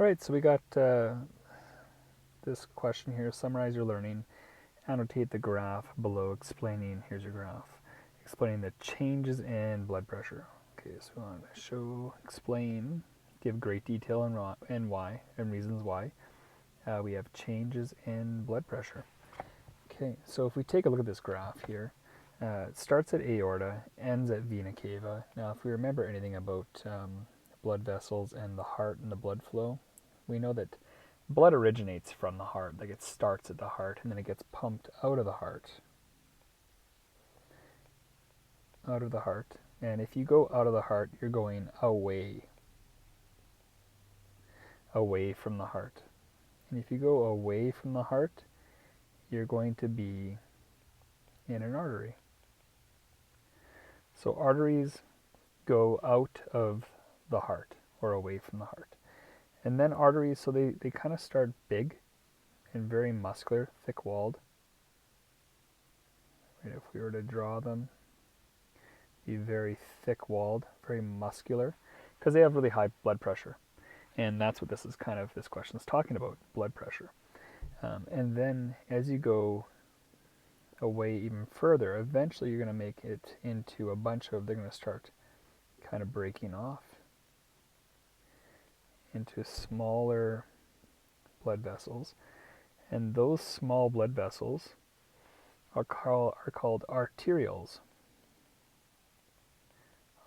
All right, so we got this question here. Summarize your learning. Annotate the graph below explaining, here's your graph, explaining the changes in blood pressure. Okay, so we want to show, explain, give great detail and why, and reasons why. We have changes in blood pressure. Okay, so if we take a look at this graph here, it starts at aorta, ends at vena cava. Now, if we remember anything about blood vessels and the heart and the blood flow, we know that blood originates from the heart, like it starts at the heart and then it gets pumped out of the heart. Out of the heart. And if you go out of the heart, you're going away. Away from the heart. And if you go away from the heart, you're going to be in an artery. So arteries go out of the heart or away from the heart. And then arteries, so they kind of start big and very muscular, thick-walled. Right, if we were to draw them, be very thick-walled, very muscular, because they have really high blood pressure. And that's what this question is talking about, blood pressure. And then as you go away even further, eventually you're going to make it into a bunch of, they're going to start kind of breaking off into smaller blood vessels. And those small blood vessels are called arterioles.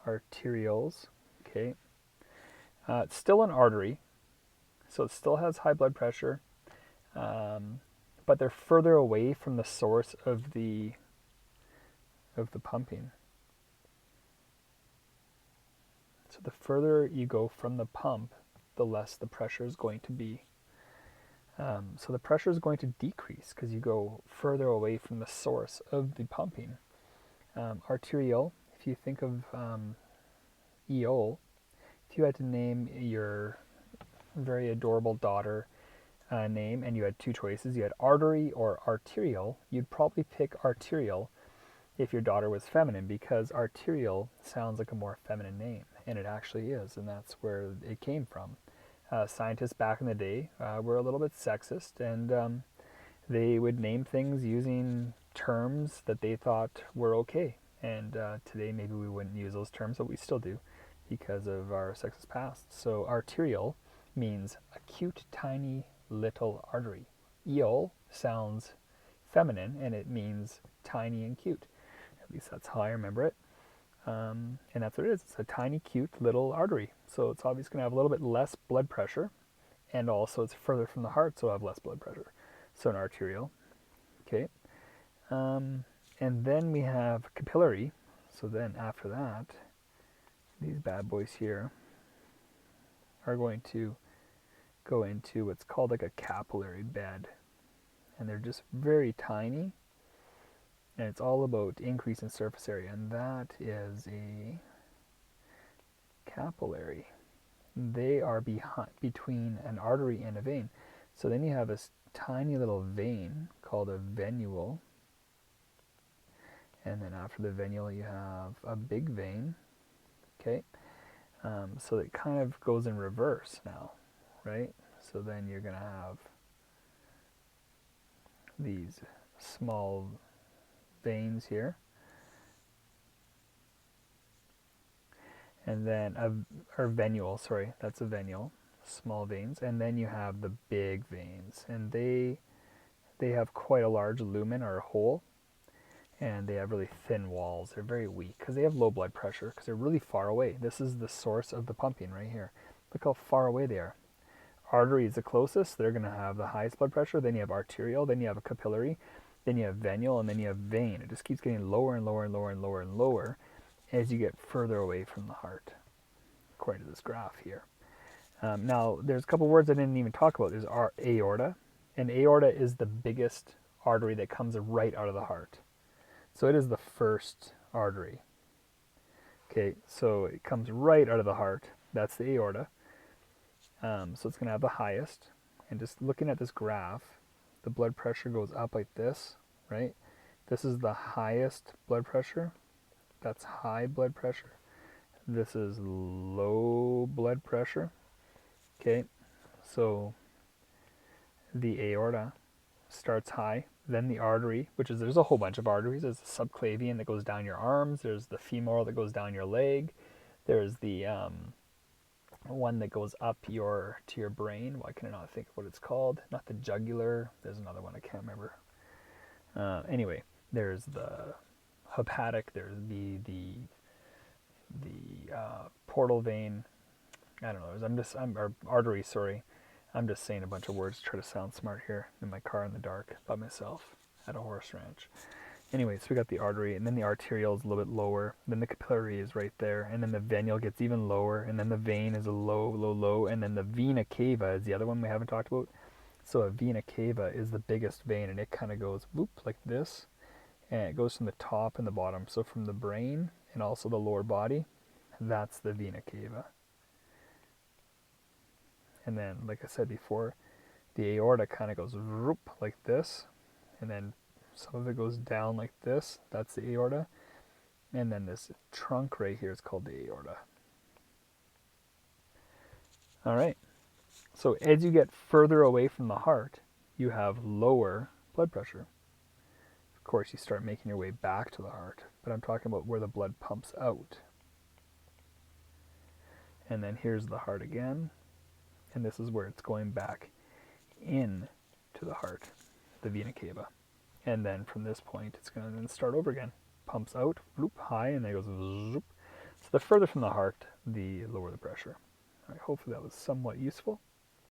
Arterioles, okay. It's still an artery, so it still has high blood pressure, but they're further away from the source of the pumping. So the further you go from the pump, the less the pressure is going to be. So the pressure is going to decrease because you go further away from the source of the pumping. Arterial, if you think of eole, if you had to name your very adorable daughter name and you had two choices, you had artery or arterial, you'd probably pick arterial if your daughter was feminine, because arterial sounds like a more feminine name, and it actually is, and that's where it came from. Scientists back in the day were a little bit sexist, and they would name things using terms that they thought were okay. And today maybe we wouldn't use those terms, but we still do because of our sexist past. So arterial means acute, tiny, little artery. Eole sounds feminine, and it means tiny and cute. At least that's how I remember it. And that's what it is. It's a tiny, cute little artery. So it's obviously going to have a little bit less blood pressure, and also it's further from the heart, so it'll have less blood pressure. So an arterial. Okay. And then we have capillary. So then after that, these bad boys here are going to go into what's called like a capillary bed. And they're just very tiny. And it's all about increase in surface area. And that is a capillary. They are between an artery and a vein. So then you have this tiny little vein called a venule. And then after the venule you have a big vein. Okay. So it kind of goes in reverse now, right? So then you're going to have these small veins here. And then, or venule, sorry, that's a venule, small veins. And then you have the big veins. And they have quite a large lumen or hole. And they have really thin walls. They're very weak because they have low blood pressure because they're really far away. This is the source of the pumping right here. Look how far away they are. Artery is the closest. They're going to have the highest blood pressure. Then you have arterial. Then you have a capillary. Then you have venule. And then you have vein. It just keeps getting lower and lower and lower and lower and lower as you get further away from the heart, according to this graph here. Now, there's a couple words I didn't even talk about. There's aorta. And aorta is the biggest artery that comes right out of the heart. So it is the first artery. Okay, so it comes right out of the heart. That's the aorta. So it's going to have the highest. And just looking at this graph, the blood pressure goes up like this, right? This is the highest blood pressure. That's high blood pressure. This is low blood pressure. Okay, So the aorta starts high, then the artery, there's a whole bunch of arteries. There's the subclavian that goes down your arms, there's the femoral that goes down your leg, there's the one that goes up to your brain. Why can I not think of what it's called? Not the jugular. There's another one I can't remember. Anyway, there's the hepatic. There's the portal vein. I don't know. Or artery. Sorry, I'm just saying a bunch of words to try to sound smart here in my car in the dark by myself at a horse ranch. Anyway, so we got the artery, and then the arterial is a little bit lower. Then the capillary is right there, and then the venial gets even lower, and then the vein is a low, and then the vena cava is the other one we haven't talked about. So a vena cava is the biggest vein, and it kind of goes whoop like this, and it goes from the top and the bottom. So from the brain and also the lower body, that's the vena cava. And then, like I said before, the aorta kind of goes whoop like this, and then some of it goes down like this. That's the aorta. And then this trunk right here is called the aorta. All right. So as you get further away from the heart, you have lower blood pressure. Of course, you start making your way back to the heart, but I'm talking about where the blood pumps out. And then here's the heart again, and this is where it's going back in to the heart, the vena cava. And then from this point, it's going to then start over again. Pumps out, whoop, high, and then it goes zoop. So the further from the heart, the lower the pressure. All right, hopefully that was somewhat useful.